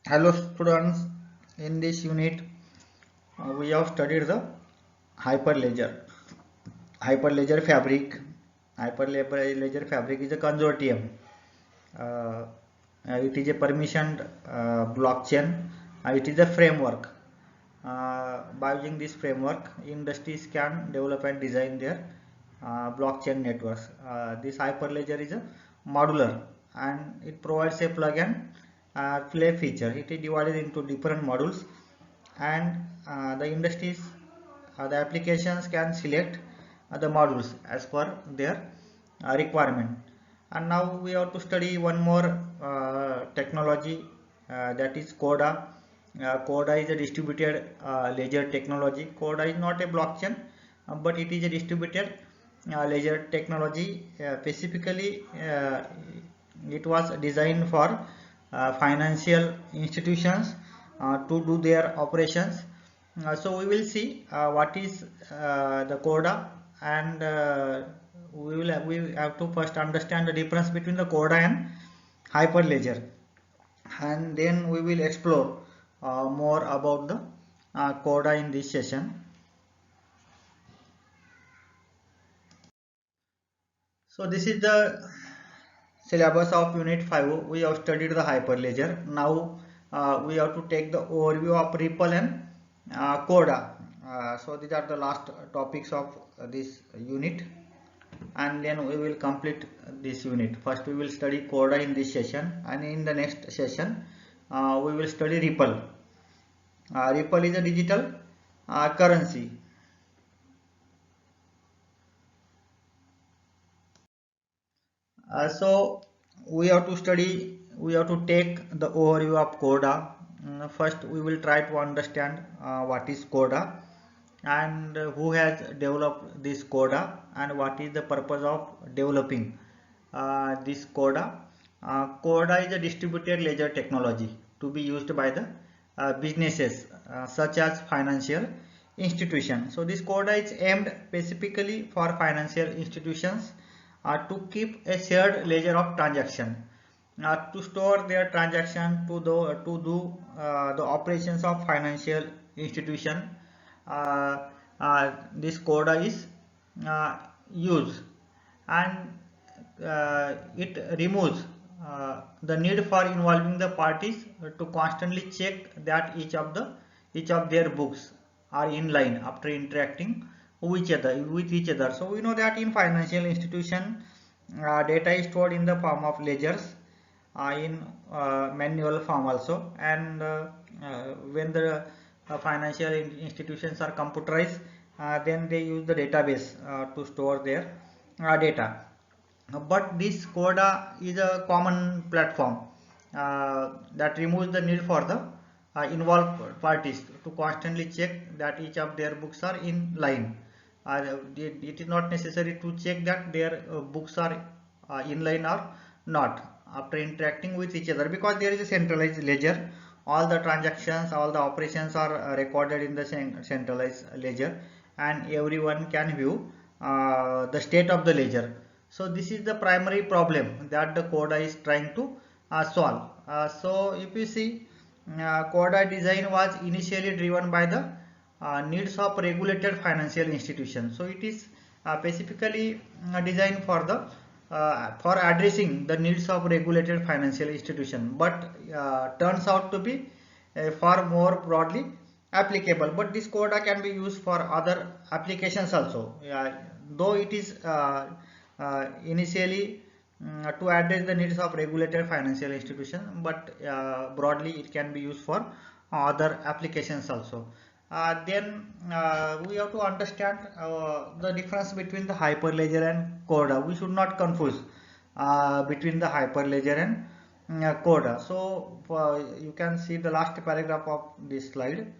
Hello students, in this unit we have studied the hyperledger. Hyperledger fabric. Hyperledger fabric is a consortium. Uh, it is a permissioned blockchain. It is a framework. By using this framework, industries can develop and design their blockchain networks. This hyperledger is a modular and it provides a plug and play feature. It is divided into different modules and the applications can select the modules as per their requirement. And now we have to study one more technology, that is Corda. Corda is a distributed ledger technology. Corda is not a blockchain, but it is a distributed ledger technology. Specifically, it was designed for financial institutions to do their operations. So we will see what is the Corda, and we have to first understand the difference between the Corda and Hyperledger, and then we will explore more about the Corda in this session. So this is the syllabus of Unit 5. We have studied the Hyperledger. Now we have to take the overview of Ripple and Corda. So these are the last topics of this unit, and then we will complete this unit. First we will study Corda in this session, and in the next session we will study Ripple. Ripple is a digital currency. So we have to take the overview of Corda. First we will try to understand what is Corda, and who has developed this Corda, and what is the purpose of developing this Corda. Corda is a distributed ledger technology to be used by the businesses such as financial institutions. So this Corda is aimed specifically for financial institutions to keep a shared ledger of transaction, to store their transaction, to do the operations of financial institution. This Corda is uh, used, and it removes the need for involving the parties to constantly check that each of their books are in line after interacting with each other. So we know that in financial institution, data is stored in the form of ledgers, in manual form also, and when the financial institutions are computerized, then they use the database to store their data. But this Corda is a common platform that removes the need for the involved parties to constantly check that each of their books are in line. It is not necessary to check that their books are in line or not after interacting with each other, because there is a centralized ledger. All the transactions, all the operations are recorded in the centralized ledger, and everyone can view the state of the ledger. So this is the primary problem that the Corda is trying to solve. So if you see, Corda design was initially driven by the needs of regulated financial institutions. So it is specifically designed for the for addressing the needs of regulated financial institution, but turns out to be far more broadly applicable. But this Corda can be used for other applications also, though it is initially to address the needs of regulated financial institution, but broadly it can be used for other applications also. Then we have to understand the difference between the Hyperledger and Corda. We should not confuse between the Hyperledger and Corda. So you can see the last paragraph of this slide.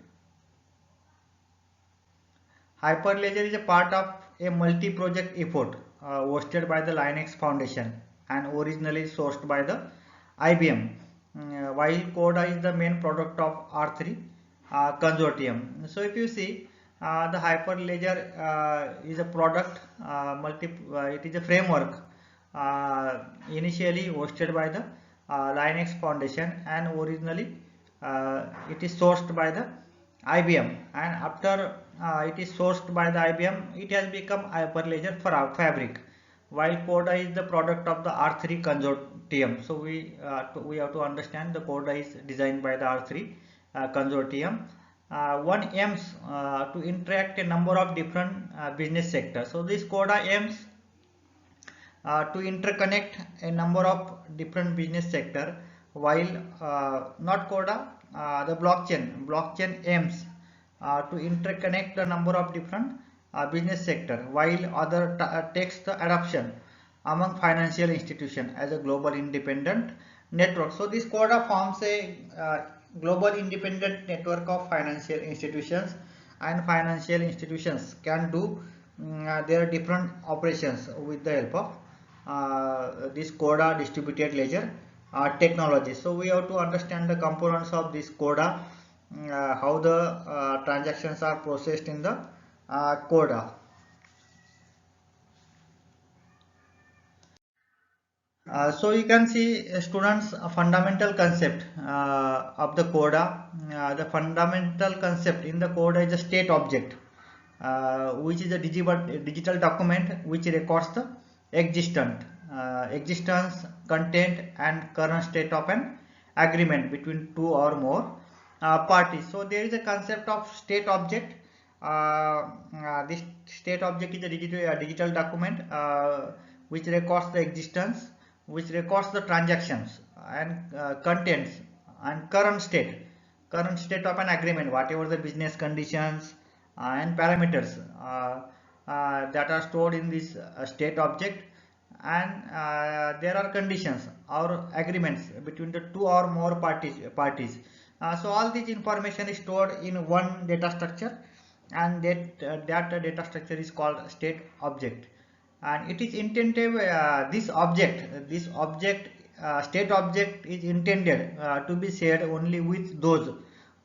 Hyperledger is a part of a multi-project effort hosted by the Linux Foundation and originally sourced by the IBM, while Corda is the main product of R3 consortium. So if you see, the Hyperledger is a product, it is a framework initially hosted by the Linux Foundation and originally it is sourced by the IBM, and after it is sourced by the IBM, it has become Hyperledger for our Fabric, while Corda is the product of the R3 consortium. So we have to understand the Corda is designed by the R3 consortium. One aims to interact a number of different business sectors. So this Corda aims to interconnect a number of different business sector, while not Corda, the blockchain aims to interconnect a number of different business sector, while other takes the adoption among financial institution as a global independent network. So this Corda forms a global independent network of financial institutions, and financial institutions can do their different operations with the help of this Corda distributed ledger technology. So we have to understand the components of this Corda, how the transactions are processed in the Corda. So you can see students a fundamental concept of the Corda. The fundamental concept in the Corda is a state object, which is a digital document which records the existence, content, and current state of an agreement between two or more parties. So there is a concept of state object. This state object is a digital document which records the existence, which records the transactions and contents and current state of an agreement, whatever the business conditions and parameters that are stored in this state object, and there are conditions or agreements between the two or more parties. So all this information is stored in one data structure, and that data structure is called state object. And it is intended, this object state object is intended to be shared only with those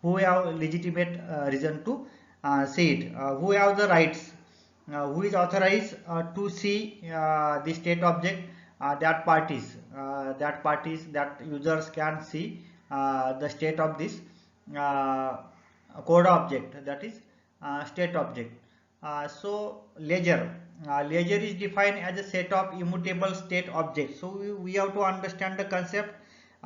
who have legitimate reason to see it, who have the rights, who is authorized to see the state object, that users can see the state of this uh, code object, that is state object. So ledger is defined as a set of immutable state objects. So we have to understand the concept.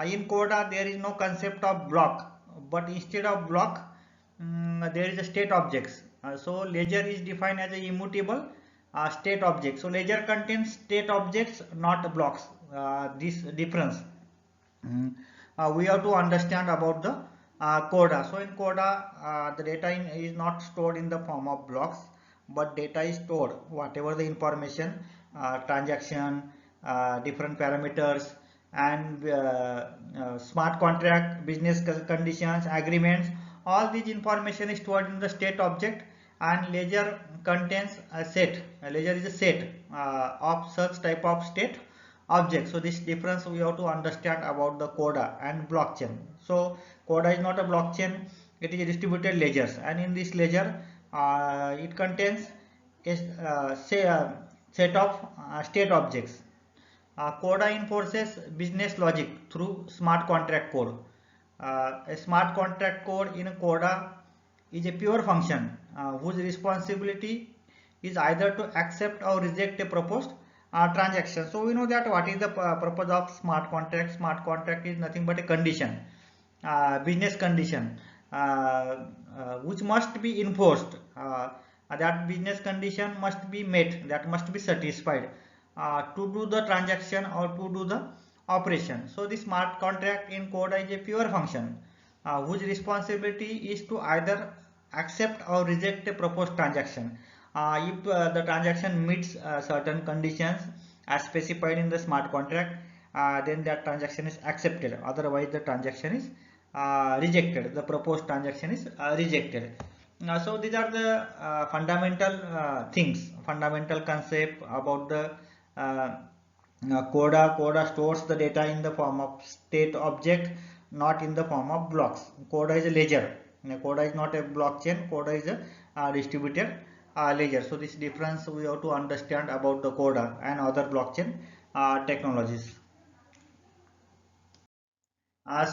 In Corda there is no concept of block, but instead of block, there is a state objects. So ledger is defined as a immutable state object. So ledger contains state objects, not blocks. This difference we have to understand about the Corda. So in Corda, the data is not stored in the form of blocks, but data is stored, whatever the information, transaction, different parameters, and smart contract, business conditions, agreements. All these information is stored in the state object, and ledger contains a set. A ledger is a set of such type of state object. So this difference we have to understand about the Corda and blockchain. So Corda is not a blockchain; it is a distributed ledgers, and in this ledger, it contains a set of state objects. Corda enforces business logic through smart contract code. A smart contract code in Corda is a pure function whose responsibility is either to accept or reject a proposed transaction. So we know that what is the purpose of smart contract. Smart contract is nothing but a condition, business condition, which must be enforced. That business condition must be met, that must be satisfied to do the transaction or to do the operation. So the smart contract in Corda is a pure function whose responsibility is to either accept or reject a proposed transaction. If the transaction meets certain conditions as specified in the smart contract, then that transaction is accepted. Otherwise, the transaction is rejected. The proposed transaction is rejected. So these are the fundamental things, fundamental concept about the Corda. Corda stores the data in the form of state object, not in the form of blocks. Corda is a ledger. Corda is not a blockchain. Corda is a distributed ledger. So this difference we have to understand about the Corda and other blockchain technologies.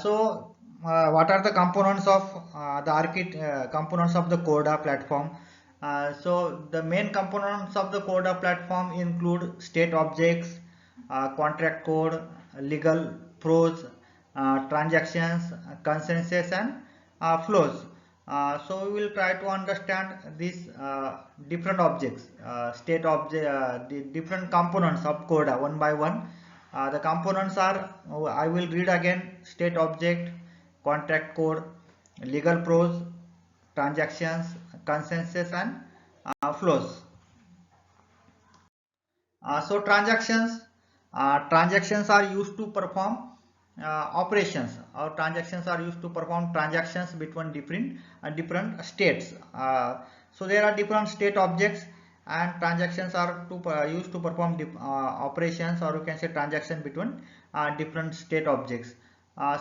So what are the components of components of the Corda platform? So the main components of the Corda platform include state objects, contract code, legal prose, transactions, consensus, and flows. So we will try to understand these different objects, the different components of Corda one by one. The components are, I will read again: state object, contract code, legal prose, transactions, consensus, and flows. So transactions are used to perform operations, or transactions are used to perform transactions between different states. So there are different state objects, and transactions are used to perform operations, or you can say transaction between different state objects.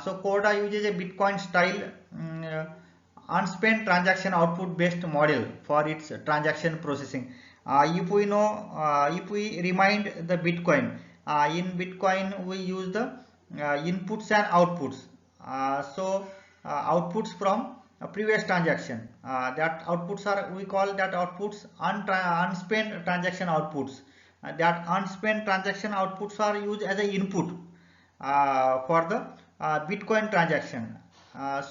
So Corda uses a Bitcoin style unspent transaction output based model for its transaction processing. If we remind the Bitcoin, in Bitcoin we use the inputs and outputs. Outputs from a previous transaction, that outputs are, we call that outputs unspent transaction outputs. That unspent transaction outputs are used as an input for the Bitcoin transaction.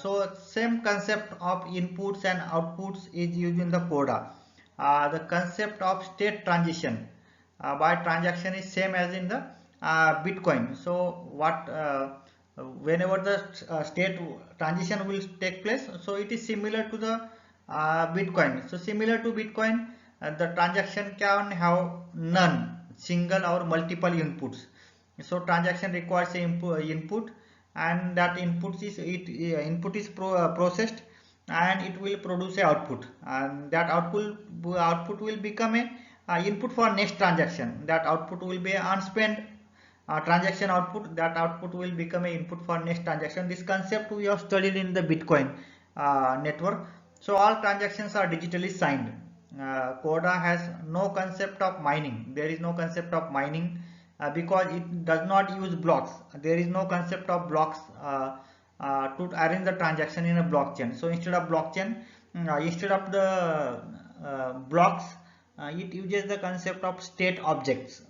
So same concept of inputs and outputs is used in the Corda. The concept of state transition by transaction is same as in the Bitcoin. So whenever the state transition will take place, so it is similar to the Bitcoin. So similar to Bitcoin, the transaction can have none, single or multiple inputs. So transaction requires a input, and that input is processed, and it will produce a output, and that output will become a input for next transaction. That output will be unspent transaction output. That output will become a input for next transaction. This concept we have studied in the Bitcoin network. So all transactions are digitally signed. Corda has no concept of mining. There is no concept of mining because it does not use blocks. There is no concept of blocks to arrange the transaction in a blockchain. So instead of the blocks, it uses the concept of state objects.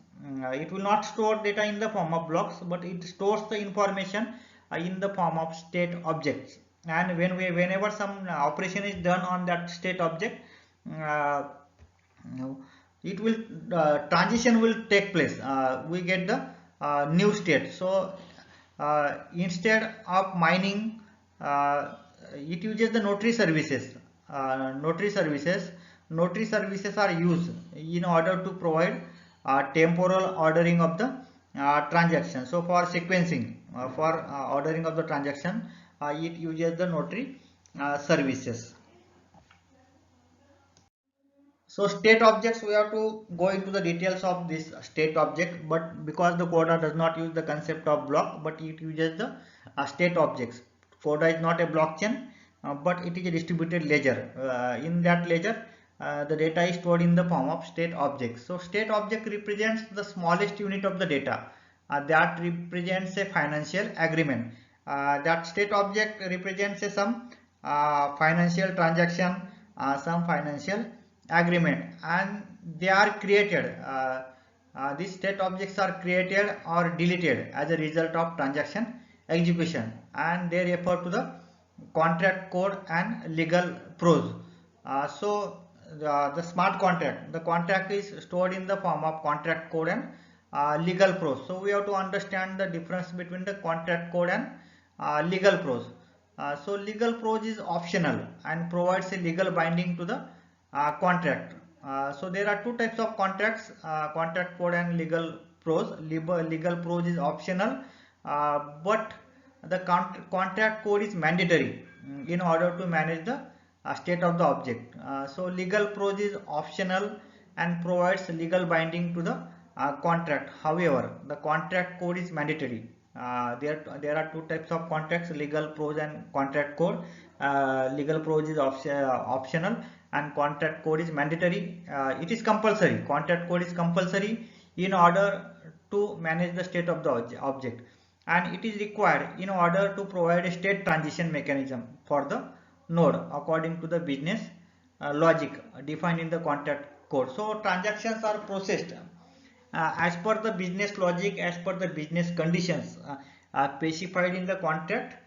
It will not store data in the form of blocks, but it stores the information in the form of state objects. And whenever some operation is done on that state object, it will transition will take place. We get the new state. So instead of mining, it uses the notary services. Notary services are used in order to provide temporal ordering of the transaction. So for sequencing, for ordering of the transaction, it uses the notary services. So state objects, we have to go into the details of this state object, but because the Corda does not use the concept of block, but it uses the state objects. Corda is not a blockchain, but it is a distributed ledger. In that ledger, the data is stored in the form of state objects. So state object represents the smallest unit of the data. That represents a financial agreement. That state object represents some financial transaction, some financial agreement, and they are created. These state objects are created or deleted as a result of transaction execution, and they refer to the contract code and legal prose. The smart contract, the contract is stored in the form of contract code and legal prose. So we have to understand the difference between the contract code and legal prose. So legal prose is optional and provides a legal binding to the contract. So there are two types of contracts, contract code and legal prose. Legal prose is optional, but the contract code is mandatory in order to manage the state of the object. So legal prose is optional and provides legal binding to the contract. However, the contract code is mandatory. There are two types of contracts, legal prose and contract code. Legal prose is optional and contract code is mandatory. It is compulsory. Contract code is compulsory in order to manage the state of the object. and it is required in order to provide a state transition mechanism for the node according to the business logic defined in the contract code. So transactions are processed as per the business logic, as per the business conditions specified in the contract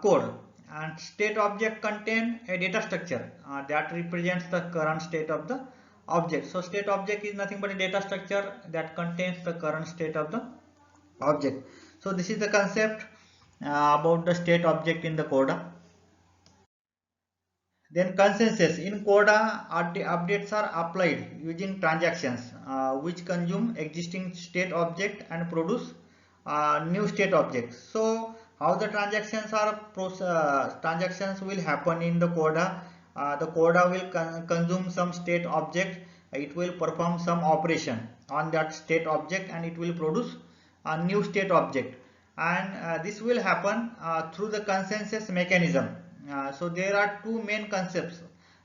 code. And state object contain a data structure that represents the current state of the object. So state object is nothing but a data structure that contains the current state of the object. So this is the concept about the state object in the Corda. Then consensus in Corda updates are applied using transactions which consume existing state object and produce new state objects. So how the transactions will happen in the Corda? The Corda will consume some state object. It will perform some operation on that state object and it will produce a new state object, and this will happen through the consensus mechanism. So there are two main concepts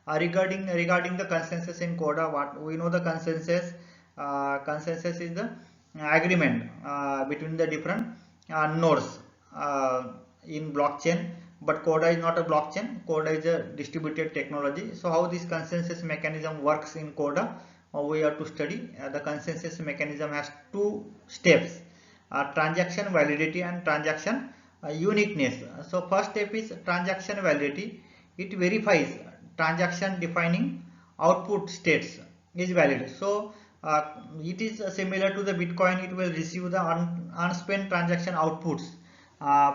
regarding the consensus in Corda. What we know, the consensus is the agreement between the different nodes in blockchain. But Corda is not a blockchain. Corda is a distributed technology. So how this consensus mechanism works in Corda, we have to study. The consensus mechanism has two steps: transaction validity and transaction uniqueness. So first step is transaction validity. It verifies transaction defining output states is valid. So it is similar to the Bitcoin. It will receive the unspent transaction outputs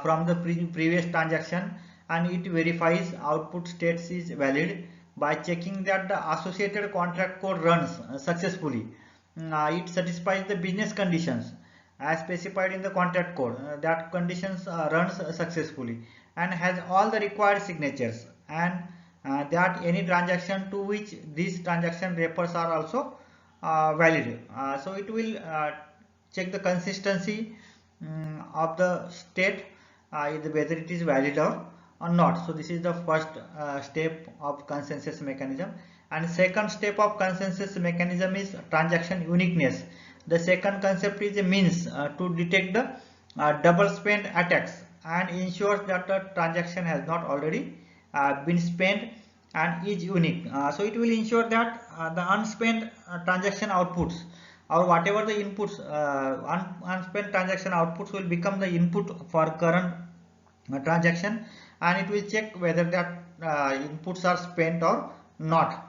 from the previous transaction, and it verifies output states is valid by checking that the associated contract code runs successfully. It satisfies the business conditions as specified in the contract code, that conditions runs successfully and has all the required signatures, and that any transaction to which these transaction wrappers are also valid. So it will check the consistency of the state, whether it is valid or not. So this is the first step of consensus mechanism. And second step of consensus mechanism is transaction uniqueness. The second concept is a means to detect the double spend attacks and ensures that the transaction has not already been spent and is unique. So it will ensure that the unspent transaction outputs, or whatever the inputs, unspent transaction outputs will become the input for current transaction, and it will check whether that inputs are spent or not.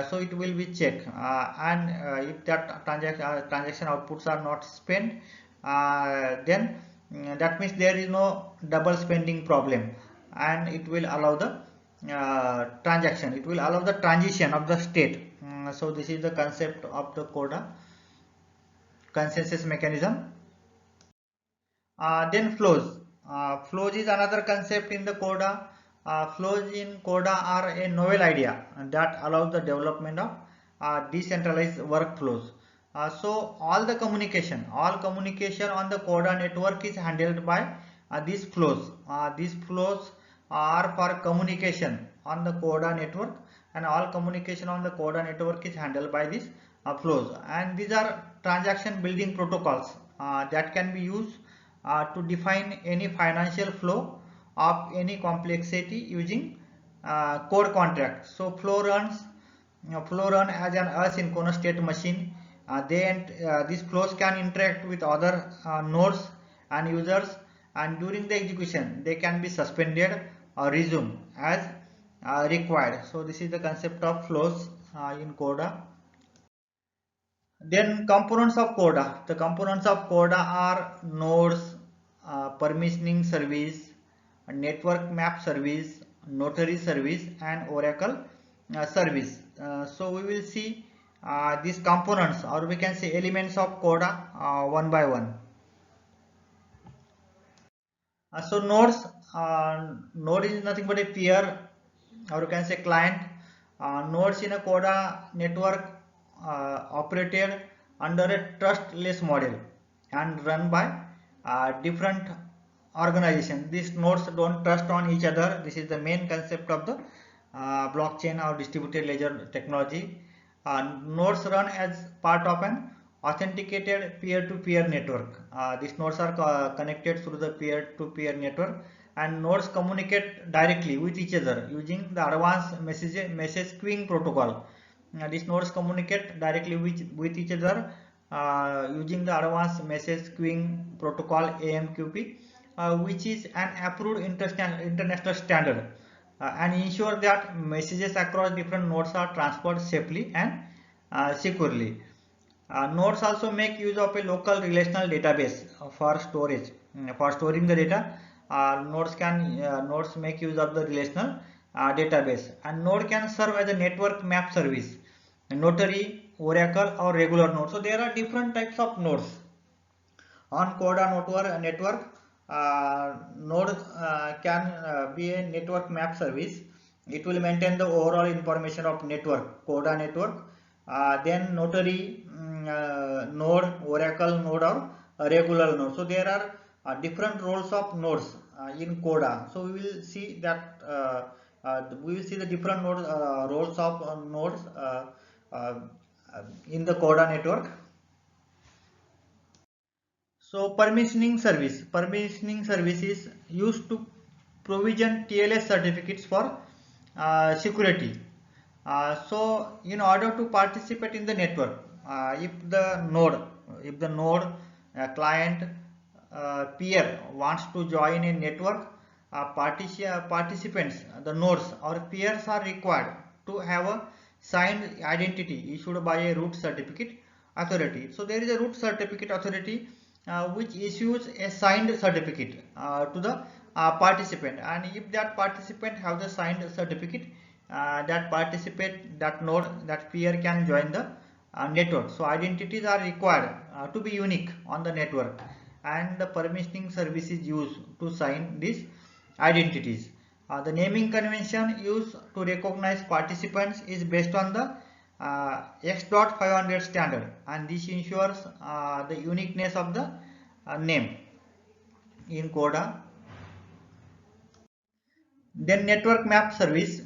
So it will be checked, and if that transaction outputs are not spent, then that means there is no double spending problem, and it will allow the transaction, it will allow the transition of the state. So this is the concept of the Corda consensus mechanism. Then flows. Flows is another concept in the Corda. Flows in Corda are a novel idea that allows the development of decentralized workflows. So all communication on the Corda network is handled by these flows. These flows are for communication on the Corda network, and all communication on the Corda network is handled by these flows. And these are transaction building protocols that can be used to define any financial flow of any complexity using code contract. So flow run as an asynchronous state machine. These flows can interact with other nodes and users, and during the execution they can be suspended or resumed as required. So this is the concept of flows in Corda. Then components of Corda. The components of Corda are nodes, permissioning service, network map service, notary service, and oracle service. So we will see these components, or we can say elements of Corda one by one. So nodes, node is nothing but a peer, or you can say client. Nodes in a Corda network operated under a trustless model and run by different organizations. These nodes don't trust on each other. This is the main concept of the blockchain or distributed ledger technology. Nodes run as part of an authenticated peer-to-peer network. These nodes are connected through the peer-to-peer network, and nodes communicate directly with each other using the advanced message queuing protocol. These nodes communicate directly with each other using the advanced message queuing protocol AMQP, which is an approved international standard, and ensure that messages across different nodes are transferred safely and securely. Nodes also make use of a local relational database for storage. For storing the data, nodes make use of the relational database, and node can serve as a network map service, notary, oracle, or regular node. So there are different types of nodes on Corda network. Node can be a network map service. It will maintain the overall information of network, Corda network. Then notary node, oracle node, or a regular node. So there are different roles of nodes in Corda. So we will see the different roles of nodes uh, in the Corda network. So permissioning service is used to provision TLS certificates for security. So in order to participate in the network, if the node client peer wants to join a network, participants, the nodes or peers are required to have a signed identity issued by a root certificate authority. So there is a root certificate authority which issues a signed certificate to the participant, and if that participant have the signed certificate, that node, that peer can join the network. So identities are required to be unique on the network, and the permissioning service is used to sign these identities. The naming convention used to recognize participants is based on the X.500 standard, and this ensures the uniqueness of the name in Corda. Then network map service.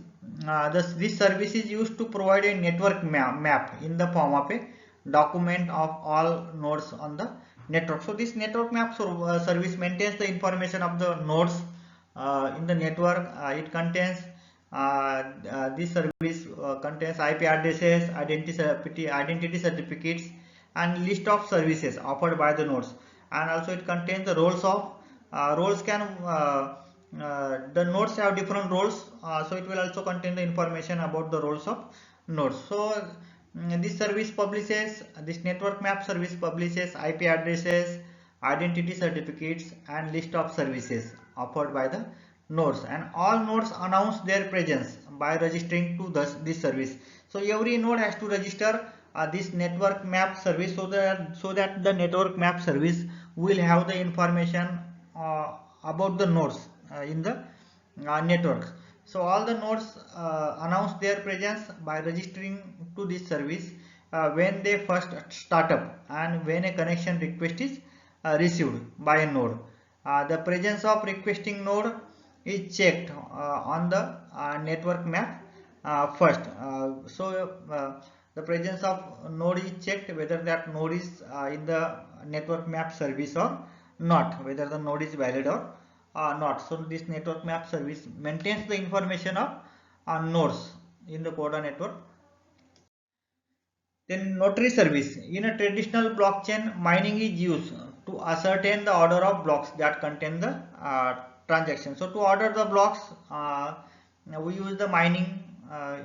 This service is used to provide a network map in the form of a document of all nodes on the network. So this network map service maintains the information of the nodes in the network. This service contains IP addresses, identity certificates, and list of services offered by the nodes. And also it contains the roles can the nodes have different roles, so it will also contain the information about the roles of nodes. So this network map service publishes IP addresses, identity certificates, and list of services offered by the nodes, and all nodes announce their presence by registering to this service. So every node has to register this network map service, so that the network map service will have the information about the nodes in the network. So all the nodes announce their presence by registering to this service when they first start up, and when a connection request is received by a node. The presence of requesting node is checked on the network map first. The presence of node is checked whether that node is in the network map service or not, whether the node is valid or not. So this network map service maintains the information of nodes in the Corda network. Then notary service. In a traditional blockchain, mining is used to ascertain the order of blocks that contain the transaction. So to order the blocks, we use the mining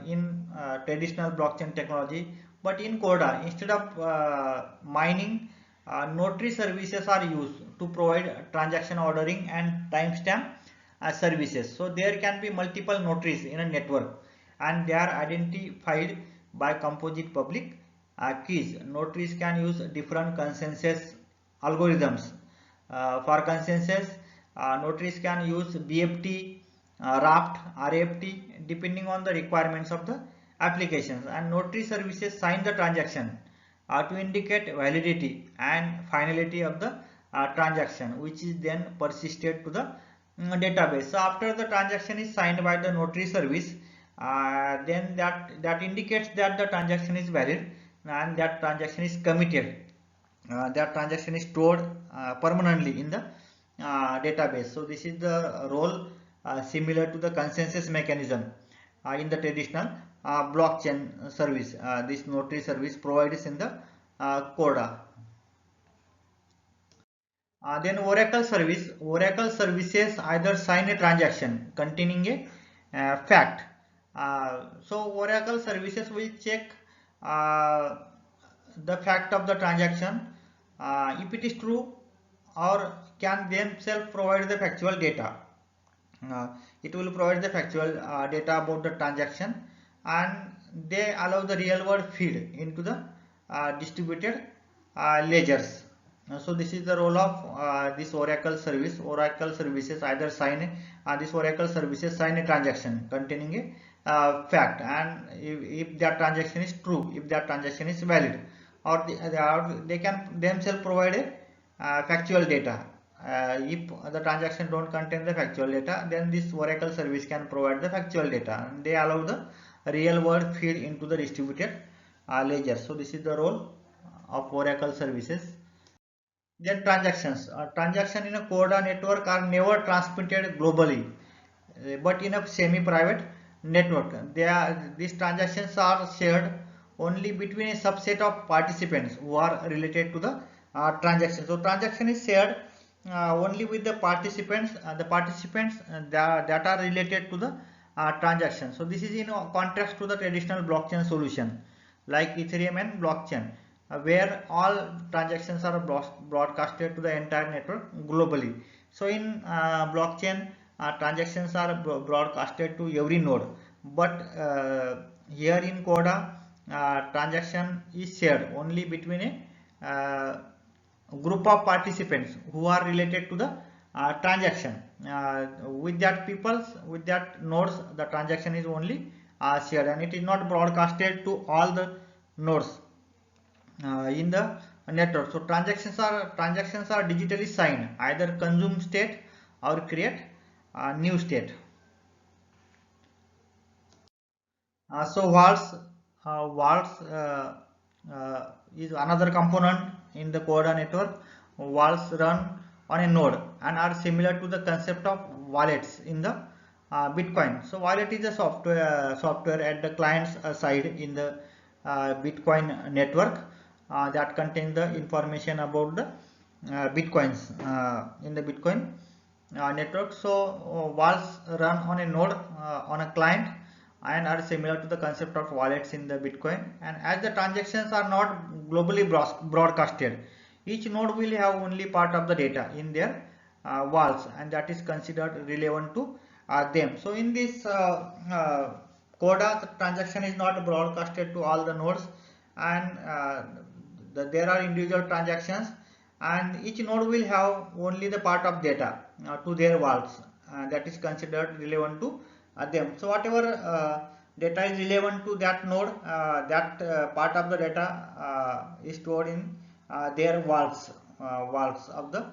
in traditional blockchain technology. But in Corda, instead of mining, notary services are used to provide transaction ordering and timestamp services. So there can be multiple notaries in a network, and they are identified by composite public keys. Notaries can use different consensus algorithms. For consensus, notaries can use BFT, RAFT, RAFT, depending on the requirements of the applications. And notary services sign the transaction to indicate validity and finality of the transaction, which is then persisted to the database. So after the transaction is signed by the notary service, then that indicates that the transaction is valid and that transaction is committed that transaction is stored permanently in the database. So this is the role similar to the consensus mechanism in the traditional blockchain service. This notary service provides in the Corda. Then Oracle services either sign a transaction containing a fact. So Oracle services will check uh, the fact of the transaction, if it is true, or can themselves provide the factual data. Uh, it will provide the factual data about the transaction, and they allow the real world feed into the distributed ledgers. So this is the role of this Oracle service. Oracle services either sign this Oracle services sign a transaction containing a fact, and if that transaction is true, if that transaction is valid, or they can themselves provide a factual data. If the transaction don't contain the factual data, then this Oracle service can provide the factual data, and they allow the real world feed into the distributed ledger. So this is the role of Oracle services. Then transactions. Transaction in a Corda network are never transmitted globally, but in a semi-private network. These transactions are shared only between a subset of participants who are related to the transaction. So transaction is shared only with the participants, that are related to the transaction. So this is in contrast to the traditional blockchain solution like Ethereum and blockchain, where all transactions are broadcasted to the entire network globally. So in blockchain, transactions are broadcasted to every node, but here in Corda, transaction is shared only between a group of participants who are related to the transaction. With that nodes, the transaction is only shared, and it is not broadcasted to all the nodes in the network. So transactions are digitally signed, either consume state or create new state. So walls is another component in the Corda network. Walls run on a node and are similar to the concept of wallets in the Bitcoin. So wallet is a software at the client's side in the Bitcoin network that contains the information about the Bitcoins in the Bitcoin network. So walls run on a node on a client and are similar to the concept of wallets in the Bitcoin. And as the transactions are not globally broadcasted, each node will have only part of the data in their walls, and that is considered relevant to them. So in this Corda, the transaction is not broadcasted to all the nodes, and there are individual transactions, and each node will have only the part of data to their walls that is considered relevant to them. So whatever data is relevant to that node, that part of the data is stored in their walls of the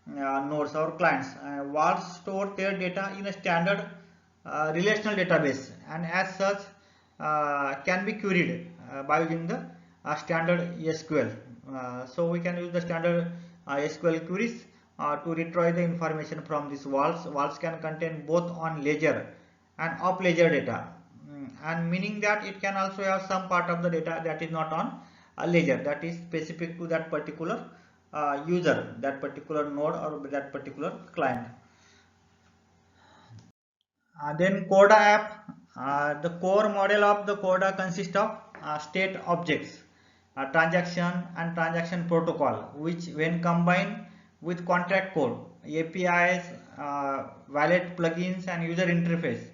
nodes or clients. Walls store their data in a standard relational database, and as such can be queried by using the standard SQL. So we can use the standard SQL queries to retrieve the information from these walls. Walls can contain both on ledger and off ledger data, and meaning that it can also have some part of the data that is not on a ledger, that is specific to that particular user, that particular node, or that particular client. Then Corda app. The core model of the Corda consists of state objects, transaction and transaction protocol, which when combined with contract code, APIs, wallet plugins and user interface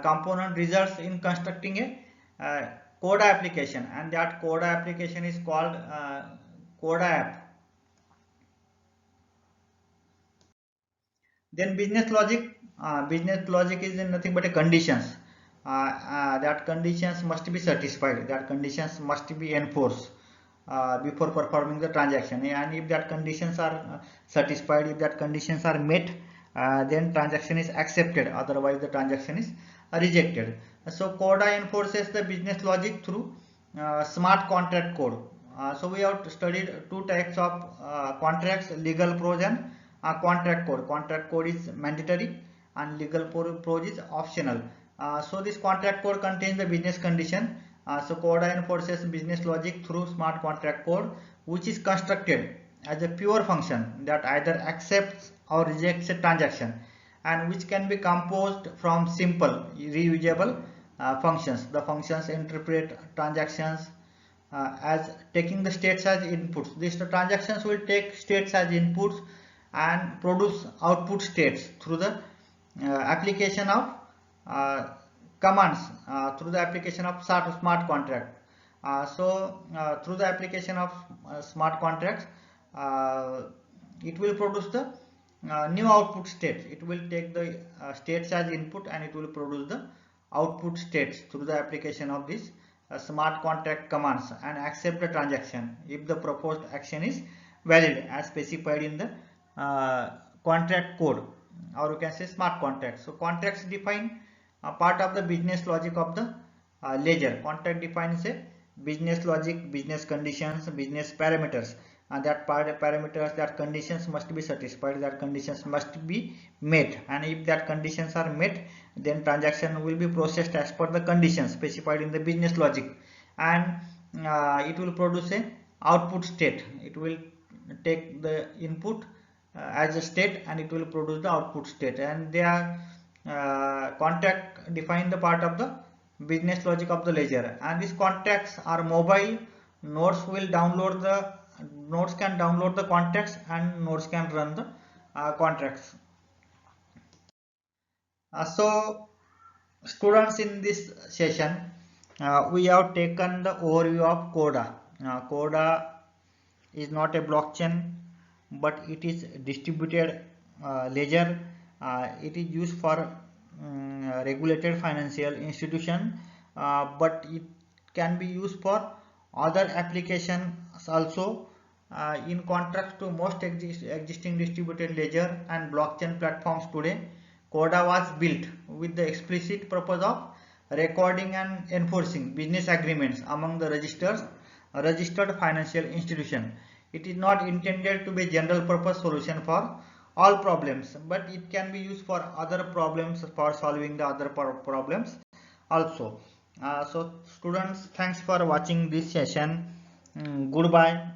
component results in constructing a Corda application, and that Corda application is called Corda app. Then business logic is nothing but a conditions. That conditions must be satisfied, that conditions must be enforced before performing the transaction, and if that conditions are satisfied, if that conditions are met, then transaction is accepted, otherwise the transaction is rejected. So Corda enforces the business logic through smart contract code. So we have studied two types of contracts: legal prose and contract code. Contract code is mandatory and legal prose is optional. So this contract code contains the business condition. So Corda enforces business logic through smart contract code, which is constructed as a pure function that either accepts or rejects a transaction, and which can be composed from simple reusable functions. The functions interpret transactions as taking the states as inputs. These transactions will take states as inputs and produce output states through the application of uh, commands, through the application of smart contract. Through the application of smart contracts, uh, it will produce the new output states. It will take the states as input and it will produce the output states through the application of this smart contract commands and accept the transaction if the proposed action is valid as specified in the contract code, or you can say smart contracts. So contracts define a part of the business logic of the ledger. Contract defines a business logic, business conditions, business parameters, and that parameters, that conditions must be satisfied, that conditions must be met, and if that conditions are met, then transaction will be processed as per the conditions specified in the business logic, and it will produce a output state. It will take the input as a state and it will produce the output state, and they are contract define the part of the business logic of the ledger, and these contracts are mobile. Nodes can download the contracts and nodes can run the contracts. So students, in this session we have taken the overview of Corda. Corda is not a blockchain, but it is distributed ledger. It is used for regulated financial institution, but it can be used for other applications also. In contrast to most existing distributed ledger and blockchain platforms today, Corda was built with the explicit purpose of recording and enforcing business agreements among the registered financial institution. It is not intended to be a general purpose solution for all problems, but it can be used for other problems, for solving the other problems also. So students, thanks for watching this session. Goodbye.